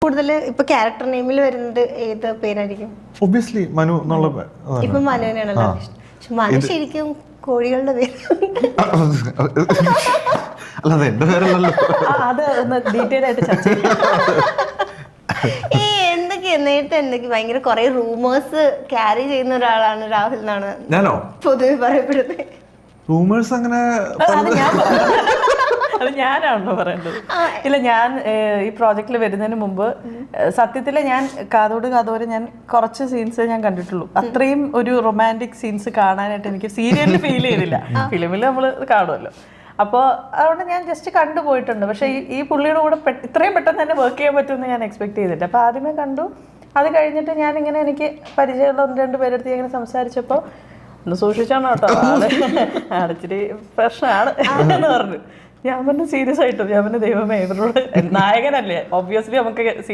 കൂടുതൽ ഇപ്പൊ ക്യാരക്ടർ നെയിമിൽ വരുന്നത് ഏത് പേരായിരിക്കും? ഒബ്വിയസ്ലി മനു എന്നുള്ള ഇപ്പൊ മനുവിനാണല്ലോ ഇഷ്ടം. പക്ഷെ മനു ശരിക്കും കോഴികളുടെ പേര്. അല്ലാതെ എന്റെ പേരല്ലല്ലോ. അത് ഒന്ന് ഡീറ്റെയിൽ ആയിട്ട് ചർച്ച ചെയ്യാം. എന്തൊക്കെ ഭയങ്കര കുറെ റൂമേഴ്സ് ക്യാരി ചെയ്യുന്ന ഒരാളാണ് രാഹുൽ എന്നാണ് ഞാനോ പൊതുവെ പറയപ്പെടുന്നത്. റൂമേഴ്സ് അങ്ങനെ അത് ഞാനാണല്ലോ പറയേണ്ടത്. ഇല്ല, ഞാൻ ഈ പ്രോജക്റ്റിൽ വരുന്നതിന് മുമ്പ് സത്യത്തിൽ ഞാൻ കാതോട് കാതോരെ ഞാൻ കുറച്ച് സീൻസ് ഞാൻ കണ്ടിട്ടുള്ളൂ. അത്രയും ഒരു റൊമാൻറ്റിക് സീൻസ് കാണാനായിട്ട് എനിക്ക് സീരിയലിൽ ഫീൽ ചെയ്തില്ല. ഫിലിമിൽ നമ്മൾ കാണുമല്ലോ. അപ്പോൾ അതുകൊണ്ട് ഞാൻ ജസ്റ്റ് കണ്ടുപോയിട്ടുണ്ട്. പക്ഷേ ഈ പുള്ളിയുടെ കൂടെ ഇത്രയും പെട്ടെന്ന് തന്നെ വർക്ക് ചെയ്യാൻ പറ്റുമെന്ന് ഞാൻ എക്സ്പെക്ട് ചെയ്തില്ല. അപ്പോൾ ആദ്യമേ കണ്ടു. അത് കഴിഞ്ഞിട്ട് ഞാനിങ്ങനെ എനിക്ക് പരിചയമുള്ള 1-2 പേരെടുത്ത് ഇങ്ങനെ സംസാരിച്ചപ്പോൾ ഒന്ന് സൂക്ഷിച്ചാണ് കേട്ടോ, ആളിച്ചിരി പ്രശ്നമാണ് എന്ന് പറഞ്ഞു. ഞാൻ പറഞ്ഞു സീരിയസ് ആയിട്ടും, ഞാൻ പറഞ്ഞു ദൈവമേ ഇവരോട് നായകനല്ലേ, ഒബ്വിയസ്ലി നമുക്ക്